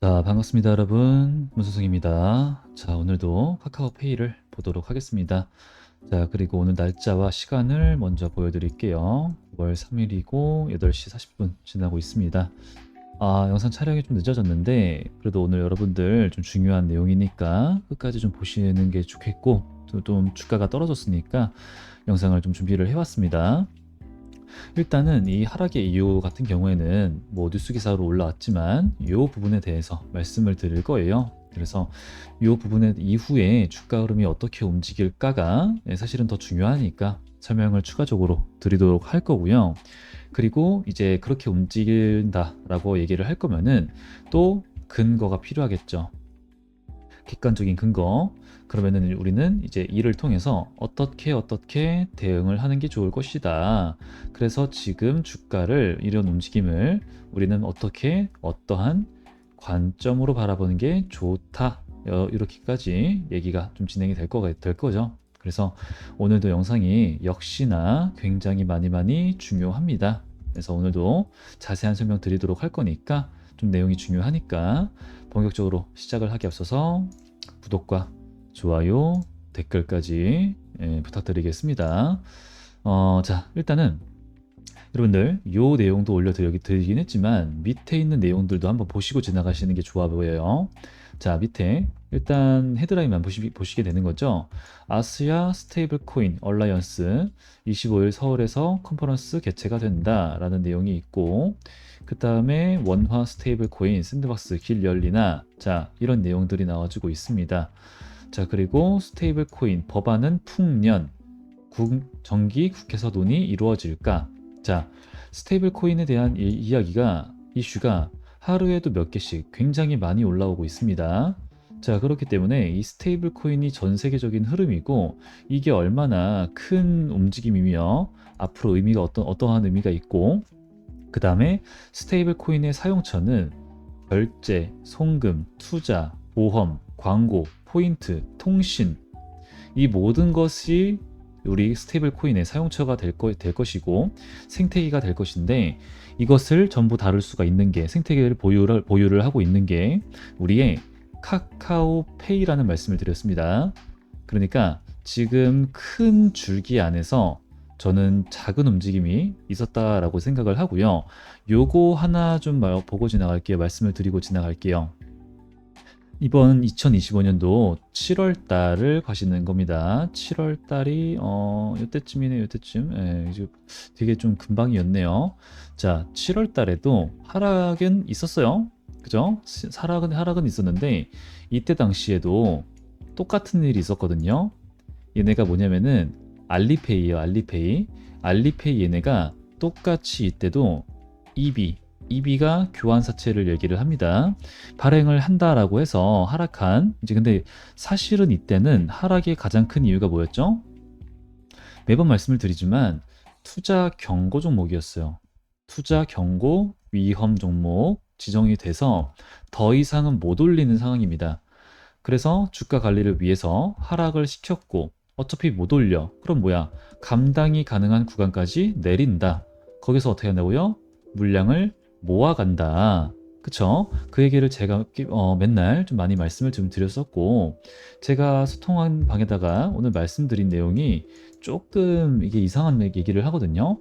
자, 반갑습니다, 여러분. 문선승입니다. 자, 오늘도 카카오페이를 보도록 하겠습니다. 자, 그리고 오늘 날짜와 시간을 먼저 보여드릴게요. 9월 3일이고 8시 40분 지나고 있습니다. 영상 촬영이 좀 늦어졌는데 그래도 오늘 여러분들 좀 중요한 내용이니까 끝까지 좀 보시는 게 좋겠고 좀 주가가 떨어졌으니까 영상을 좀 준비를 해왔습니다. 일단은 이 하락의 이유 같은 경우에는 뭐 뉴스 기사로 올라왔지만 이 부분에 대해서 말씀을 드릴 거예요. 그래서 이 부분의 이후에 주가 흐름이 어떻게 움직일까가 사실은 더 중요하니까 설명을 추가적으로 드리도록 할 거고요. 그리고 이제 그렇게 움직인다라고 얘기를 할 거면은 또 근거가 필요하겠죠. 객관적인 근거. 그러면은 우리는 이제 이를 통해서 어떻게 대응을 하는 게 좋을 것이다. 그래서 지금 주가를 이런 움직임을 우리는 어떠한 관점으로 바라보는 게 좋다. 이렇게까지 얘기가 좀 진행이 될 거죠. 그래서 오늘도 영상이 역시나 굉장히 많이 중요합니다. 그래서 오늘도 자세한 설명 드리도록 할 거니까 좀 내용이 중요하니까 본격적으로 시작을 하기 앞서서 구독과 좋아요, 댓글까지 부탁드리겠습니다. 자, 일단은 여러분들 요 내용도 올려드리긴 했지만 밑에 있는 내용들도 한번 보시고 지나가시는 게 좋아 보여요. 자, 밑에 일단 헤드라인만 보시게 되는 거죠. 아시아 스테이블 코인 얼라이언스 25일 서울에서 컨퍼런스 개최가 된다라는 내용이 있고, 그 다음에 원화 스테이블 코인 샌드박스 길 열리나, 자, 이런 내용들이 나와주고 있습니다. 자, 그리고 스테이블 코인 법안은 풍년 정기 국회 서논이 이루어질까. 자, 스테이블 코인에 대한 이슈가 하루에도 몇 개씩 굉장히 많이 올라오고 있습니다. 자, 그렇기 때문에 이 스테이블 코인이 전 세계적인 흐름이고 이게 얼마나 큰 움직임이며 앞으로 의미가 어떠한 의미가 있고, 그 다음에 스테이블 코인의 사용처는 결제, 송금, 투자, 보험, 광고, 포인트, 통신, 이 모든 것이 우리 스테이블 코인의 사용처가 될 것이고 생태계가 될 것인데, 이것을 전부 다룰 수가 있는 게, 생태계를 보유를 하고 있는 게 우리의 카카오페이라는 말씀을 드렸습니다. 그러니까 지금 큰 줄기 안에서 저는 작은 움직임이 있었다라고 생각을 하고요. 요거 하나 좀 보고 지나갈게요. 말씀을 드리고 지나갈게요. 이번 2025년도 7월 달을 가시는 겁니다. 7월 달이 요때쯤이네, 요때쯤. 예, 이제 되게 좀 금방이었네요. 자, 7월 달에도 하락은 있었어요. 그죠? 하락은 있었는데 이때 당시에도 똑같은 일이 있었거든요. 얘네가 뭐냐면은 알리페이예요, 알리페이. 알리페이 얘네가 똑같이 이때도 EB가 교환사채를 얘기를 합니다. 발행을 한다라고 해서 하락한, 이제 근데 사실은 이때는 하락의 가장 큰 이유가 뭐였죠? 매번 말씀을 드리지만 투자 경고 종목이었어요. 투자 경고 위험 종목 지정이 돼서 더 이상은 못 올리는 상황입니다. 그래서 주가 관리를 위해서 하락을 시켰고, 어차피 못 올려. 그럼 뭐야? 감당이 가능한 구간까지 내린다. 거기서 어떻게 한다고요? 물량을 모아간다. 그쵸? 그 얘기를 제가 맨날 좀 많이 말씀을 좀 드렸었고, 제가 소통한 방에다가 오늘 말씀드린 내용이 조금 이게 이상한 얘기를 하거든요.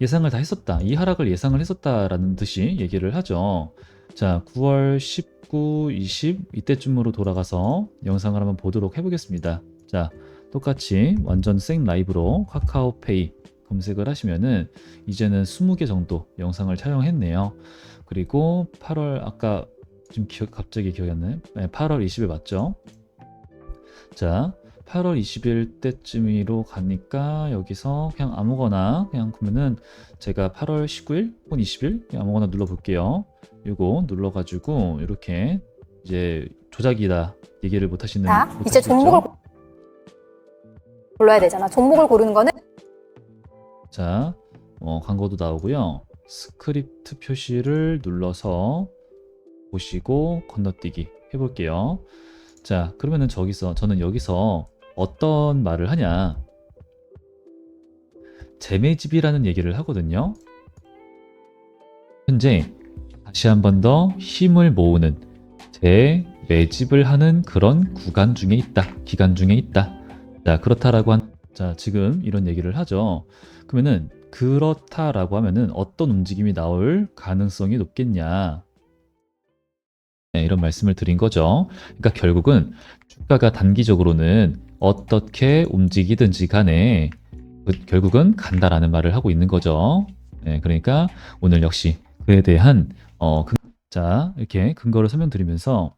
예상을 다 했었다. 이 하락을 예상을 했었다라는 듯이 얘기를 하죠. 자, 9월 19, 20 이때쯤으로 돌아가서 영상을 한번 보도록 해보겠습니다. 자, 똑같이 완전 생 라이브로 카카오페이 검색을 하시면은 이제는 20개 정도 영상을 촬영했네요. 그리고 8월, 아까 지금 갑자기 기억이 안 나요. 네, 8월 20일 맞죠? 자, 8월 20일 때쯤으로 가니까 여기서 그냥 아무거나 그냥 보면은 제가 8월 19일 혹은 20일 그냥 아무거나 눌러볼게요. 이거 눌러가지고 이렇게 이제 조작이다 얘기를 못 이제 하시겠죠? 종목을 골라야 되잖아. 종목을 고르는 거는 자, 광고도 나오고요. 스크립트 표시를 눌러서 보시고 건너뛰기 해볼게요. 자, 그러면은 저는 여기서 어떤 말을 하냐, 재매집이라는 얘기를 하거든요. 현재 다시 한 번 더 힘을 모으는 재매집을 하는 그런 구간 중에 있다. 기간 중에 있다. 자, 그렇다라고 자, 지금 이런 얘기를 하죠. 그러면은 그렇다라고 하면은 어떤 움직임이 나올 가능성이 높겠냐? 네, 이런 말씀을 드린 거죠. 그러니까 결국은 주가가 단기적으로는 어떻게 움직이든지 간에 결국은 간다라는 말을 하고 있는 거죠. 네, 그러니까 오늘 역시 그에 대한 자, 이렇게 근거를 설명드리면서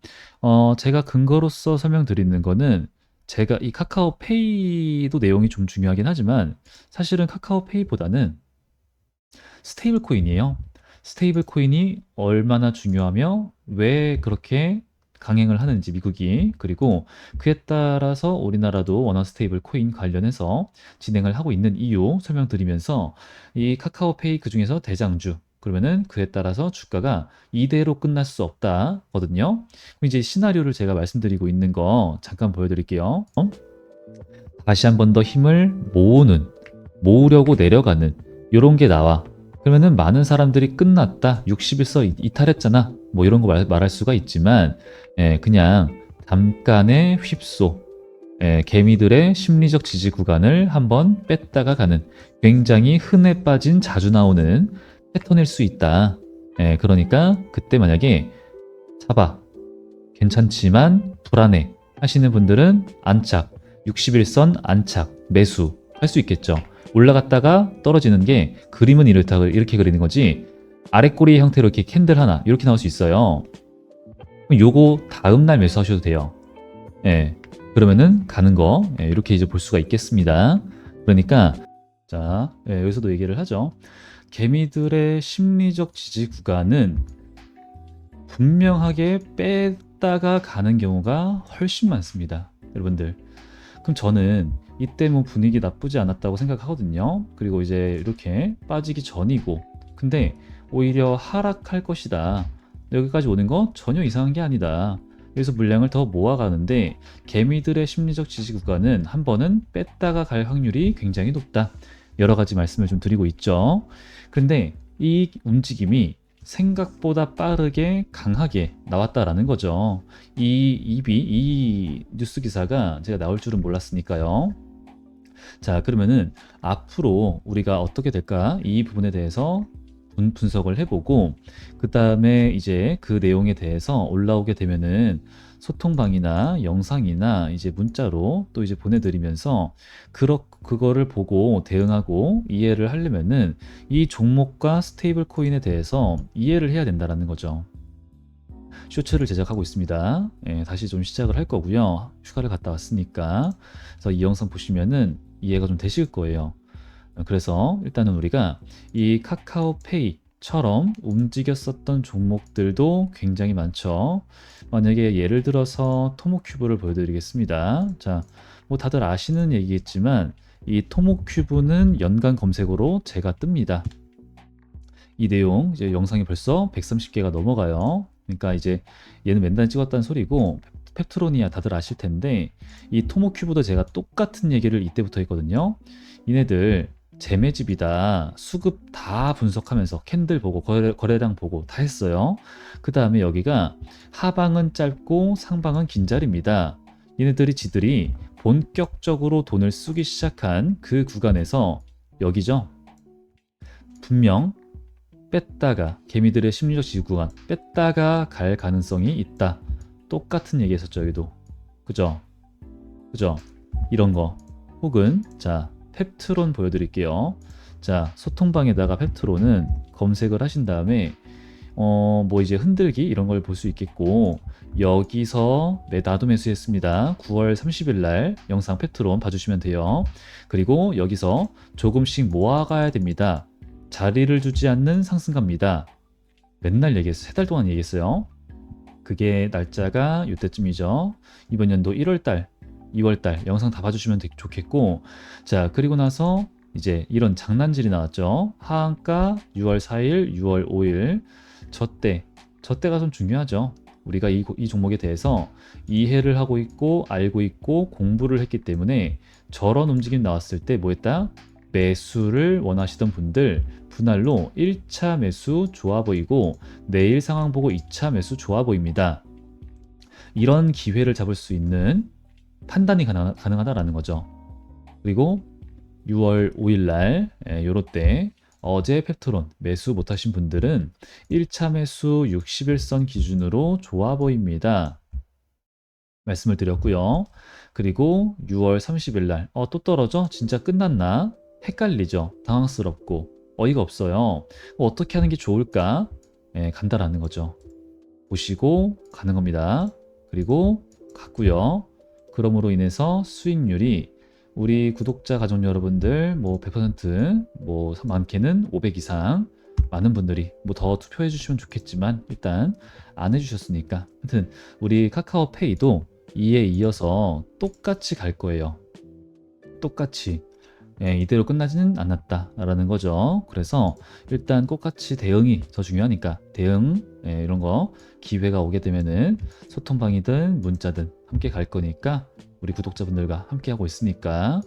제가 근거로서 설명드리는 거는 제가 이 카카오페이도 내용이 좀 중요하긴 하지만 사실은 카카오페이보다는 스테이블 코인이에요. 스테이블 코인이 얼마나 중요하며 왜 그렇게 강행을 하는지 미국이 그리고 그에 따라서 우리나라도 원화 스테이블 코인 관련해서 진행을 하고 있는 이유 설명드리면서 이 카카오페이 그중에서 대장주 그러면은 그에 따라서 주가가 이대로 끝날 수 없다거든요. 그럼 이제 시나리오를 제가 말씀드리고 있는 거 잠깐 보여드릴게요. 다시 한 번 더 힘을 모으려고 내려가는 이런 게 나와. 그러면은 많은 사람들이 끝났다. 60일서 이탈했잖아. 뭐 이런 거 말할 수가 있지만 그냥 잠깐의 휩소 개미들의 심리적 지지 구간을 한번 뺐다가 가는 굉장히 흔해 빠진 자주 나오는 패턴일 수 있다. 그러니까 그때 만약에 사봐 괜찮지만 불안해 하시는 분들은 안착 60일선 안착 매수 할 수 있겠죠. 올라갔다가 떨어지는 게 그림은 이렇게 그리는 거지 아래 꼬리 형태로 이렇게 캔들 하나 이렇게 나올 수 있어요. 그럼 요거 다음날 매수하셔도 돼요. 그러면은 가는 거 이렇게 이제 볼 수가 있겠습니다. 그러니까 자 여기서도 얘기를 하죠. 개미들의 심리적 지지 구간은 분명하게 뺐다가 가는 경우가 훨씬 많습니다. 여러분들. 그럼 저는 이때 뭐 분위기 나쁘지 않았다고 생각하거든요. 그리고 이제 이렇게 빠지기 전이고 근데 오히려 하락할 것이다. 여기까지 오는 거 전혀 이상한 게 아니다. 여기서 물량을 더 모아가는데 개미들의 심리적 지지 구간은 한 번은 뺐다가 갈 확률이 굉장히 높다. 여러 가지 말씀을 좀 드리고 있죠. 근데 이 움직임이 생각보다 빠르게 강하게 나왔다라는 거죠. 이 뉴스 기사가 제가 나올 줄은 몰랐으니까요. 자, 그러면은 앞으로 우리가 어떻게 될까? 이 부분에 대해서 분석을 해보고 그 다음에 이제 그 내용에 대해서 올라오게 되면은 소통방이나 영상이나 이제 문자로 또 이제 보내드리면서 그거를 보고 대응하고 이해를 하려면은 이 종목과 스테이블 코인에 대해서 이해를 해야 된다라는 거죠. 쇼츠를 제작하고 있습니다. 다시 좀 시작을 할 거고요. 휴가를 갔다 왔으니까. 그래서 이 영상 보시면은 이해가 좀 되실 거예요. 그래서 일단은 우리가 이 카카오페이처럼 움직였었던 종목들도 굉장히 많죠. 만약에 예를 들어서 토모큐브를 보여드리겠습니다. 자, 뭐 다들 아시는 얘기겠지만 이 토모큐브는 연간 검색어로 제가 뜹니다. 이 내용 이제 영상이 벌써 130개가 넘어가요. 그러니까 이제 얘는 맨날 찍었다는 소리고 펩트로니아 다들 아실 텐데 이 토모큐브도 제가 똑같은 얘기를 이때부터 했거든요. 얘네들 재매집이다. 수급 다 분석하면서 캔들 보고 거래량 보고 다 했어요. 그 다음에 여기가 하방은 짧고 상방은 긴 자리입니다. 얘네들이 지들이 본격적으로 돈을 쓰기 시작한 그 구간에서 여기죠. 분명 뺐다가 개미들의 심리적 지지 구간 뺐다가 갈 가능성이 있다. 똑같은 얘기 했었죠. 여기도. 그죠? 이런 거. 혹은 자 펩트론 보여드릴게요. 자 소통방에다가 펩트론은 검색을 하신 다음에 뭐 이제 흔들기 이런 걸 볼 수 있겠고 여기서 나도 매수했습니다. 9월 30일 날 영상 펩트론 봐주시면 돼요. 그리고 여기서 조금씩 모아가야 됩니다. 자리를 주지 않는 상승가입니다. 맨날 얘기했어요. 3달 동안 얘기했어요. 그게 날짜가 이때쯤이죠. 이번 연도 1월달, 2월달 영상 다 봐주시면 좋겠고 자 그리고 나서 이제 이런 장난질이 나왔죠. 하한가 6월 4일, 6월 5일 저때가 좀 중요하죠. 우리가 이 종목에 대해서 이해를 하고 있고 알고 있고 공부를 했기 때문에 저런 움직임 나왔을 때 뭐 했다? 매수를 원하시던 분들 분할로 1차 매수 좋아 보이고 내일 상황 보고 2차 매수 좋아 보입니다. 이런 기회를 잡을 수 있는 판단이 가능하다라는 거죠. 그리고 6월 5일 날 요럴 때 어제 펩트론 매수 못하신 분들은 1차 매수 60일선 기준으로 좋아 보입니다. 말씀을 드렸고요. 그리고 6월 30일 날 또 떨어져? 진짜 끝났나? 헷갈리죠. 당황스럽고 어이가 없어요. 어떻게 하는 게 좋을까? 간다라는 거죠. 보시고 가는 겁니다. 그리고 갔고요. 그럼으로 인해서 수익률이 우리 구독자 가족 여러분들 뭐 100%, 뭐 많게는 500 이상 많은 분들이 뭐 더 투표해 주시면 좋겠지만 일단 안 해주셨으니까 하여튼 우리 카카오페이도 이에 이어서 똑같이 갈 거예요. 똑같이. 이대로 끝나지는 않았다라는 거죠. 그래서 일단 똑같이 대응이 더 중요하니까 대응 이런 거 기회가 오게 되면은 소통방이든 문자든 함께 갈 거니까 우리 구독자분들과 함께 하고 있으니까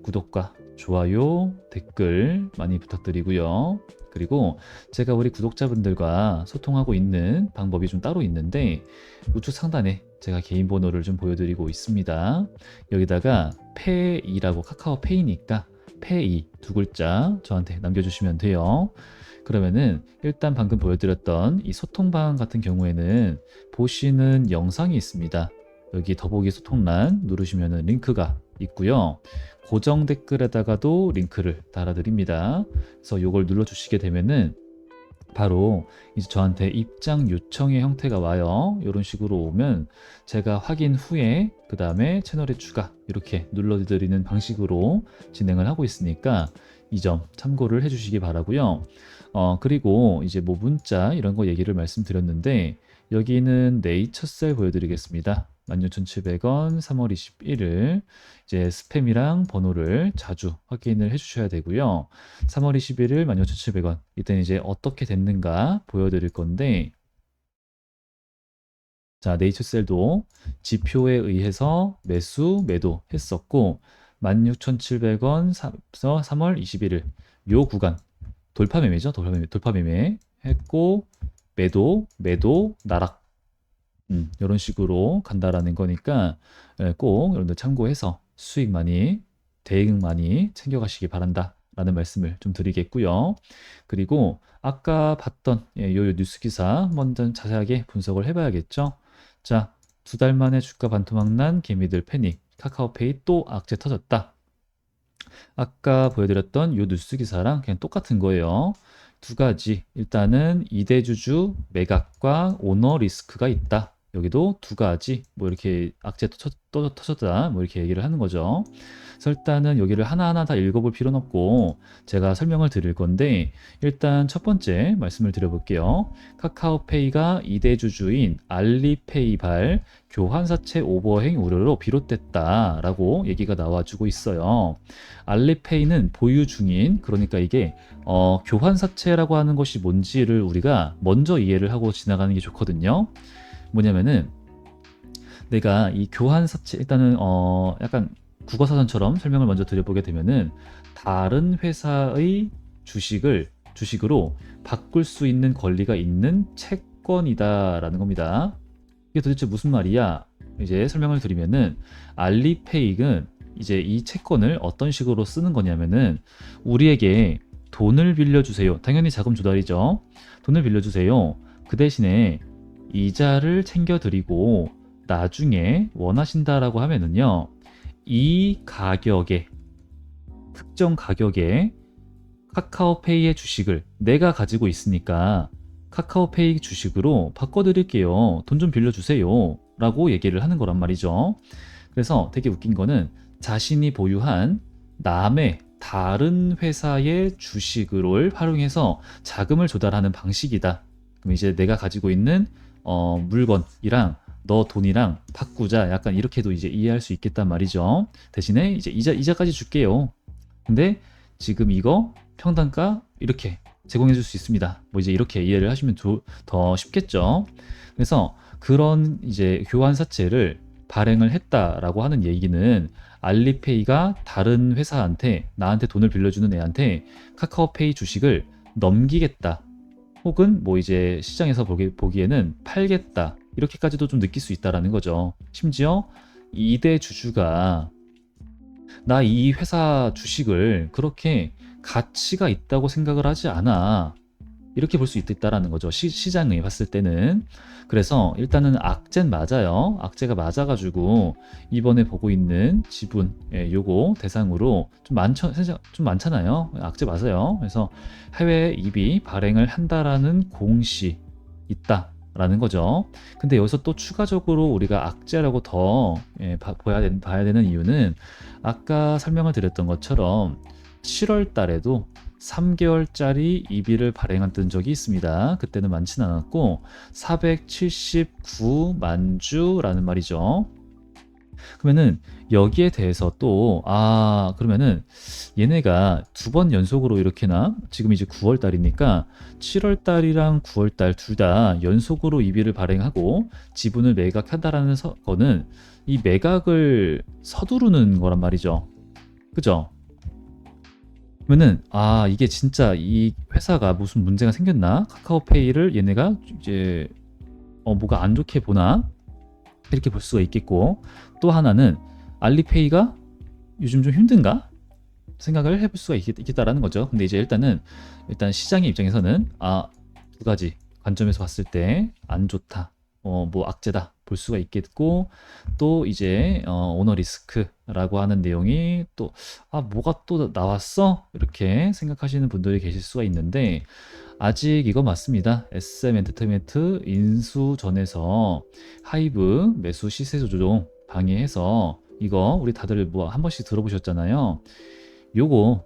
구독과 좋아요, 댓글 많이 부탁드리고요. 그리고 제가 우리 구독자분들과 소통하고 있는 방법이 좀 따로 있는데 우측 상단에 제가 개인 번호를 좀 보여드리고 있습니다. 여기다가 페이라고 카카오페이니까 페이 두 글자 저한테 남겨주시면 돼요. 그러면은 일단 방금 보여드렸던 이 소통방 같은 경우에는 보시는 영상이 있습니다. 여기 더보기 소통란 누르시면은 링크가 있고요. 고정 댓글에다가도 링크를 달아드립니다. 그래서 이걸 눌러주시게 되면은 바로 이제 저한테 입장 요청의 형태가 와요. 이런 식으로 오면 제가 확인 후에 그 다음에 채널에 추가 이렇게 눌러드리는 방식으로 진행을 하고 있으니까 이 점 참고를 해주시기 바라고요. 그리고 이제 뭐 문자 이런 거 얘기를 말씀드렸는데 여기는 네이처셀 보여드리겠습니다. 16,700원 3월 21일 이제 스팸이랑 번호를 자주 확인을 해주셔야 되고요. 3월 21일 16,700원 이때는 이제 어떻게 됐는가 보여드릴 건데 자 네이처셀도 지표에 의해서 매수 매도 했었고 16,700원 3월 21일 요 구간 돌파 매매죠. 돌파 매매 했고 매도 나락 이런 식으로 간다라는 거니까 꼭 여러분들 참고해서 수익 많이 대응 많이 챙겨가시기 바란다 라는 말씀을 좀 드리겠고요. 그리고 아까 봤던 요 뉴스 기사 한번 좀 자세하게 분석을 해봐야겠죠. 자, 2달 만에 주가 반토막 난 개미들 패닉 카카오페이 또 악재 터졌다. 아까 보여드렸던 요 뉴스 기사랑 그냥 똑같은 거예요. 두 가지. 일단은 이대주주 매각과 오너 리스크가 있다. 여기도 두 가지. 뭐 이렇게 악재 터졌다. 뭐 이렇게 얘기를 하는 거죠. 그래서 일단은 여기를 하나하나 다 읽어볼 필요는 없고 제가 설명을 드릴 건데 일단 첫 번째 말씀을 드려볼게요. 카카오페이가 이대주주인 알리페이발 교환사채 오버행 우려로 비롯됐다라고 얘기가 나와주고 있어요. 알리페이는 보유 중인 그러니까 이게 교환사채라고 하는 것이 뭔지를 우리가 먼저 이해를 하고 지나가는 게 좋거든요. 뭐냐면은 내가 이 교환사채 일단은 약간 국어사전처럼 설명을 먼저 드려보게 되면은 다른 회사의 주식으로 바꿀 수 있는 권리가 있는 채권이다라는 겁니다. 이게 도대체 무슨 말이야? 이제 설명을 드리면은 알리페이는 이제 이 채권을 어떤 식으로 쓰는 거냐면은 우리에게 돈을 빌려주세요. 당연히 자금 조달이죠. 돈을 빌려주세요. 그 대신에 이자를 챙겨드리고 나중에 원하신다라고 하면은요. 이 가격에 특정 가격에 카카오페이의 주식을 내가 가지고 있으니까 카카오페이 주식으로 바꿔드릴게요. 돈 좀 빌려주세요. 라고 얘기를 하는 거란 말이죠. 그래서 되게 웃긴 거는 자신이 보유한 남의 다른 회사의 주식을 활용해서 자금을 조달하는 방식이다. 그럼 이제 내가 가지고 있는 물건이랑 너 돈이랑 바꾸자. 약간 이렇게도 이제 이해할 수 있겠단 말이죠. 대신에 이제 이자까지 줄게요. 근데 지금 이거 평단가 이렇게 제공해 줄 수 있습니다. 뭐 이제 이렇게 이해를 하시면 더 쉽겠죠. 그래서 그런 이제 교환사채를 발행을 했다라고 하는 얘기는 알리페이가 다른 회사한테 나한테 돈을 빌려주는 애한테 카카오페이 주식을 넘기겠다. 혹은 뭐 이제 시장에서 보기에는 팔겠다. 이렇게까지도 좀 느낄 수 있다라는 거죠. 심지어 2대 주주가 나 이 회사 주식을 그렇게 가치가 있다고 생각을 하지 않아. 이렇게 볼 수 있다라는 거죠. 시장에 봤을 때는. 그래서 일단은 악재는 맞아요. 악재가 맞아가지고 이번에 보고 있는 지분, 요거 대상으로 좀 많잖아요. 악재 맞아요. 그래서 해외 EB 발행을 한다라는 공시 있다라는 거죠. 근데 여기서 또 추가적으로 우리가 악재라고 더 봐야 되는 이유는 아까 설명을 드렸던 것처럼 7월 달에도 3개월짜리 EB를 발행했던 적이 있습니다. 그때는 많지는 않았고 479만 주라는 말이죠. 그러면은 여기에 대해서 또 그러면은 얘네가 두 번 연속으로 이렇게나 지금 이제 9월 달이니까 7월 달이랑 9월 달 둘 다 연속으로 EB를 발행하고 지분을 매각한다라는 거는 이 매각을 서두르는 거란 말이죠. 그죠? 그러면은 이게 진짜 이 회사가 무슨 문제가 생겼나? 카카오페이를 얘네가 이제 뭐가 안 좋게 보나? 이렇게 볼 수가 있겠고, 또 하나는 알리페이가 요즘 좀 힘든가? 생각을 해볼 수가 있겠다라는 거죠. 근데 이제 일단 시장의 입장에서는 두 가지 관점에서 봤을 때 안 좋다, 뭐 악재다 볼 수가 있겠고, 또 이제 오너 리스크라고 하는 내용이 또 뭐가 또 나왔어? 이렇게 생각하시는 분들이 계실 수가 있는데, 아직 이거 맞습니다. SM 엔터테인먼트 인수 전에서 하이브 매수 시세 조정 방해해서 이거 우리 다들 뭐 한 번씩 들어보셨잖아요. 요거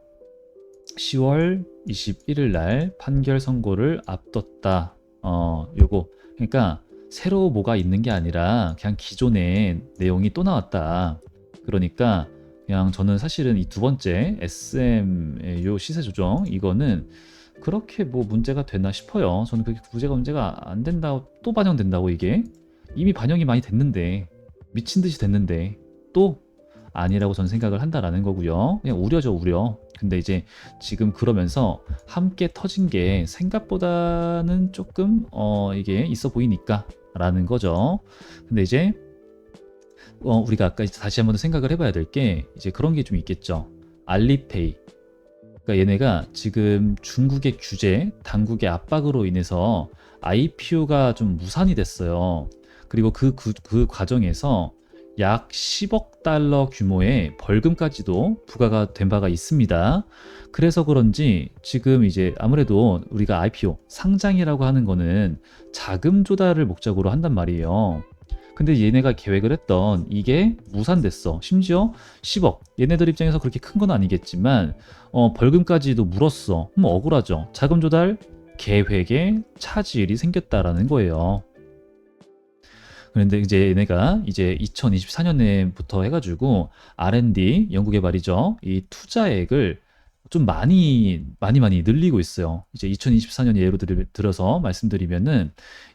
10월 21일 날 판결 선고를 앞뒀다. 요거 그러니까 새로 뭐가 있는 게 아니라 그냥 기존의 내용이 또 나왔다. 그러니까 그냥 저는 사실은 이 두 번째 SM의 요 시세 조정 이거는 그렇게 뭐 문제가 되나 싶어요. 저는 그게 문제가 안 된다, 또 반영된다고 이게 이미 반영이 많이 됐는데 미친 듯이 됐는데 또 아니라고 저는 생각을 한다라는 거고요. 그냥 우려죠, 우려. 근데 이제 지금 그러면서 함께 터진 게 생각보다는 조금 이게 있어 보이니까라는 거죠. 근데 이제 우리가 아까 이제 다시 한번 생각을 해봐야 될 게 이제 그런 게 좀 있겠죠. 알리페이. 그러니까 얘네가 지금 중국의 규제, 당국의 압박으로 인해서 IPO가 좀 무산이 됐어요. 그리고 그 과정에서 약 10억 달러 규모의 벌금까지도 부과가 된 바가 있습니다. 그래서 그런지 지금 이제 아무래도 우리가 IPO, 상장이라고 하는 거는 자금 조달을 목적으로 한단 말이에요. 근데 얘네가 계획을 했던 이게 무산됐어. 심지어 10억. 얘네들 입장에서 그렇게 큰 건 아니겠지만 벌금까지도 물었어. 억울하죠. 자금 조달 계획에 차질이 생겼다라는 거예요. 그런데 이제 얘네가 이제 2024년에부터 해가지고 R&D 연구개발이죠. 이 투자액을 좀 많이 늘리고 있어요. 이제 2024년 예로 들어서 말씀드리면은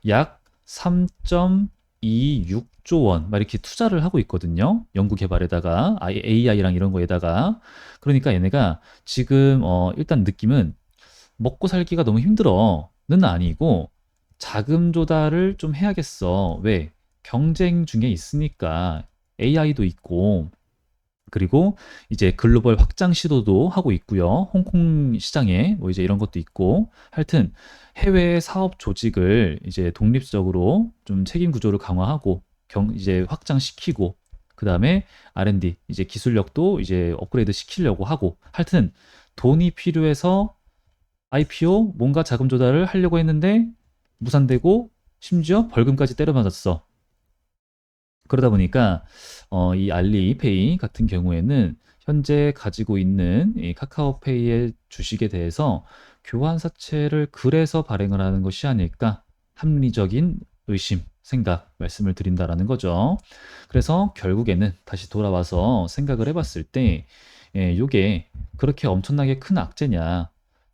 약 3.26조 원 막 이렇게 투자를 하고 있거든요. 연구개발에다가 AI랑 이런 거에다가. 그러니까 얘네가 지금 일단 느낌은 먹고 살기가 너무 힘들어는 아니고 자금 조달을 좀 해야겠어. 왜? 경쟁 중에 있으니까 AI도 있고 그리고 이제 글로벌 확장 시도도 하고 있고요. 홍콩 시장에 뭐 이제 이런 것도 있고 하여튼 해외 사업 조직을 이제 독립적으로 좀 책임 구조를 강화하고 이제 확장시키고 그다음에 R&D 이제 기술력도 이제 업그레이드 시키려고 하고 하여튼 돈이 필요해서 IPO 뭔가 자금 조달을 하려고 했는데 무산되고 심지어 벌금까지 때려맞았어. 그러다 보니까 이 알리페이 같은 경우에는 현재 가지고 있는 이 카카오페이의 주식에 대해서 교환사채를 그래서 발행을 하는 것이 아닐까 합리적인 의심, 생각 말씀을 드린다라는 거죠. 그래서 결국에는 다시 돌아와서 생각을 해봤을 때 요게 그렇게 엄청나게 큰 악재냐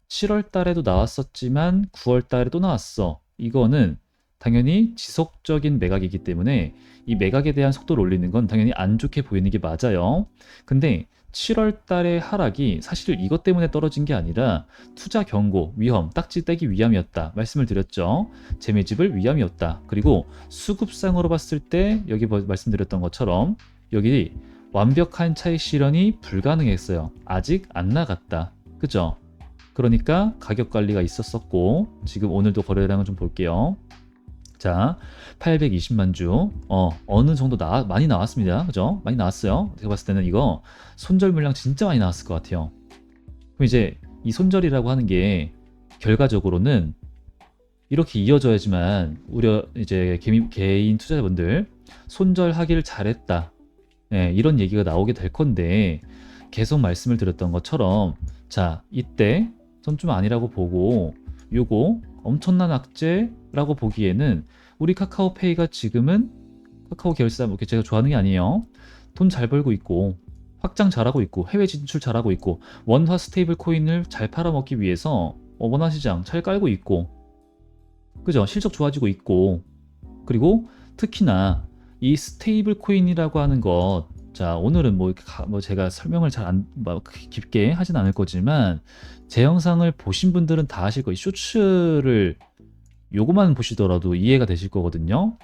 7월 달에도 나왔었지만 9월 달에 또 나왔어. 이거는 당연히 지속적인 매각이기 때문에 이 매각에 대한 속도를 올리는 건 당연히 안 좋게 보이는 게 맞아요. 근데 7월 달의 하락이 사실 이것 때문에 떨어진 게 아니라 투자 경고, 위험, 딱지 떼기 위함이었다. 말씀을 드렸죠. 재매집을 위함이었다. 그리고 수급상으로 봤을 때 여기 말씀드렸던 것처럼 여기 완벽한 차익 실현이 불가능했어요. 아직 안 나갔다. 그죠? 그러니까 가격 관리가 있었었고 지금 오늘도 거래량을 좀 볼게요. 자, 820만 주. 어느 정도 많이 나왔습니다. 그죠? 많이 나왔어요. 제가 봤을 때는 이거 손절 물량 진짜 많이 나왔을 것 같아요. 그럼 이제 이 손절이라고 하는 게 결과적으로는 이렇게 이어져야지만 우려 이제 개인 투자자분들 손절하기를 잘했다. 예, 이런 얘기가 나오게 될 건데 계속 말씀을 드렸던 것처럼 자, 이때 전 좀 아니라고 보고 요거 엄청난 악재라고 보기에는 우리 카카오페이가 지금은 카카오 결사 뭐 제가 좋아하는 게 아니에요. 돈 잘 벌고 있고 확장 잘하고 있고 해외 진출 잘하고 있고 원화 스테이블 코인을 잘 팔아먹기 위해서 원화 시장 잘 깔고 있고 그죠? 실적 좋아지고 있고 그리고 특히나 이 스테이블 코인이라고 하는 것 자, 오늘은 뭐 제가 설명을 깊게 하진 않을 거지만 제 영상을 보신 분들은 다 아실 거예요. 쇼츠를 요거만 보시더라도 이해가 되실 거거든요.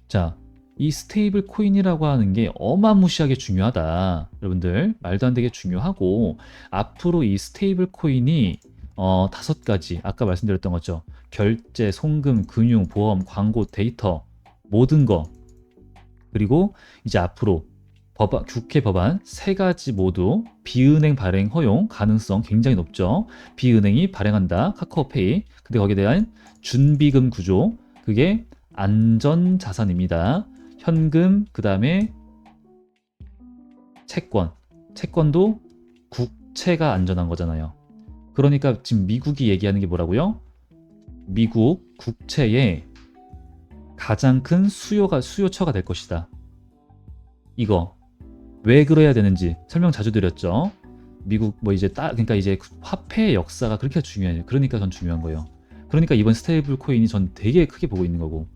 자, 이 스테이블 코인이라고 하는 게 어마무시하게 중요하다. 여러분들 말도 안 되게 중요하고 앞으로 이 스테이블 코인이 5가지 아까 말씀드렸던 거죠. 결제, 송금, 금융, 보험, 광고, 데이터 모든 거 그리고 이제 앞으로 국회 법안 3가지 모두 비은행 발행 허용 가능성 굉장히 높죠. 비은행이 발행한다. 카카오페이. 근데 거기에 대한 준비금 구조 그게 안전자산입니다. 현금 그 다음에 채권도 국채가 안전한 거잖아요. 그러니까 지금 미국이 얘기하는 게 뭐라고요? 미국 국채의 가장 큰 수요처가 될 것이다. 이거 왜 그래야 되는지 설명 자주 드렸죠. 미국 그러니까 이제 화폐의 역사가 그렇게 중요해요. 그러니까 전 중요한 거예요. 그러니까 이번 스테이블 코인이 전 되게 크게 보고 있는 거고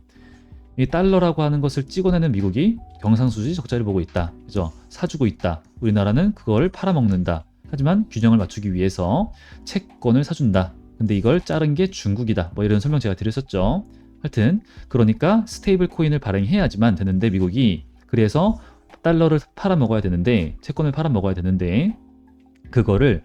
이 달러라고 하는 것을 찍어내는 미국이 경상수지 적자를 보고 있다. 그죠? 사주고 있다. 우리나라는 그걸 팔아먹는다. 하지만 균형을 맞추기 위해서 채권을 사준다. 근데 이걸 자른 게 중국이다. 뭐 이런 설명 제가 드렸었죠. 하여튼 그러니까 스테이블 코인을 발행해야지만 되는데 미국이 그래서 달러를 팔아먹어야 되는데 채권을 팔아먹어야 되는데 그거를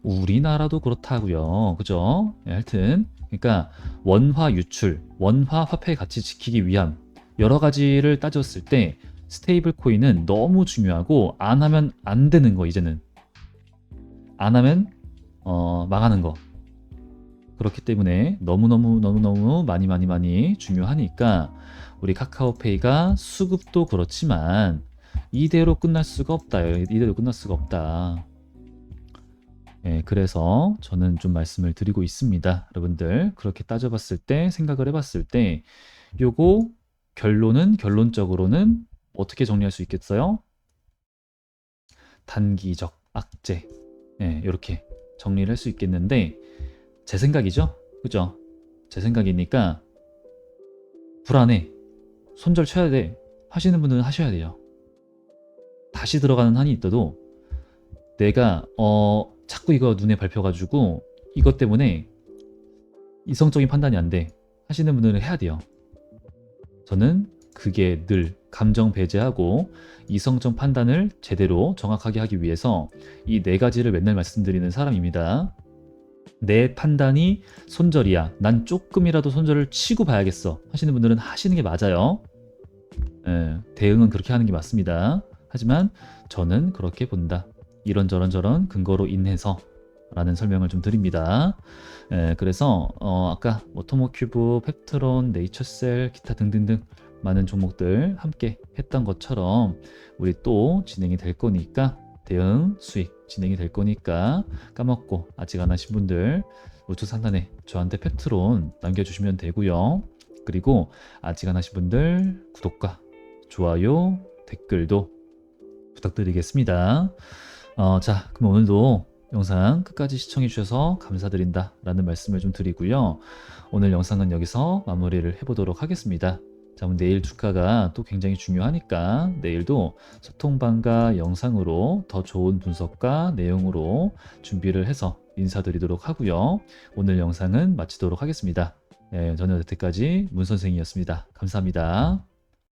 우리나라도 그렇다고요. 그죠? 네, 하여튼 그러니까 원화 유출, 원화 화폐 가치 지키기 위함 여러 가지를 따졌을 때 스테이블 코인은 너무 중요하고 안 하면 안 되는 거 이제는 안 하면 망하는 거 그렇기 때문에 너무너무 많이 중요하니까 우리 카카오페이가 수급도 그렇지만 이대로 끝날 수가 없다. 이대로 끝날 수가 없다. 예, 그래서 저는 좀 말씀을 드리고 있습니다. 여러분들 그렇게 따져봤을 때 생각을 해봤을 때 요거 결론적으로는 어떻게 정리할 수 있겠어요? 단기적 악재 예, 이렇게 정리를 할 수 있겠는데 제 생각이죠? 그죠? 제 생각이니까 불안해 손절 쳐야 돼 하시는 분들은 하셔야 돼요. 다시 들어가는 한이 있어도 내가 자꾸 이거 눈에 밟혀가지고 이것 때문에 이성적인 판단이 안 돼 하시는 분들은 해야 돼요. 저는 그게 늘 감정 배제하고 이성적 판단을 제대로 정확하게 하기 위해서 이 4가지를 맨날 말씀드리는 사람입니다. 내 판단이 손절이야. 난 조금이라도 손절을 치고 봐야겠어 하시는 분들은 하시는 게 맞아요. 대응은 그렇게 하는 게 맞습니다. 하지만 저는 그렇게 본다. 이런저런 근거로 인해서 라는 설명을 좀 드립니다. 그래서 아까 토모큐브, 펩트론, 네이처셀, 기타 등등등 많은 종목들 함께 했던 것처럼 우리 또 진행이 될 거니까 대응 수익 진행이 될 거니까 까먹고 아직 안 하신 분들 우측 상단에 저한테 펩트론 남겨주시면 되고요. 그리고 아직 안 하신 분들 구독과 좋아요, 댓글도 부탁드리겠습니다. 자, 그럼 오늘도 영상 끝까지 시청해 주셔서 감사드린다 라는 말씀을 좀 드리고요. 오늘 영상은 여기서 마무리를 해보도록 하겠습니다. 자, 그럼 내일 주가가 또 굉장히 중요하니까 내일도 소통방과 영상으로 더 좋은 분석과 내용으로 준비를 해서 인사드리도록 하고요. 오늘 영상은 마치도록 하겠습니다. 네, 저는 여태까지 문 선생이었습니다. 감사합니다.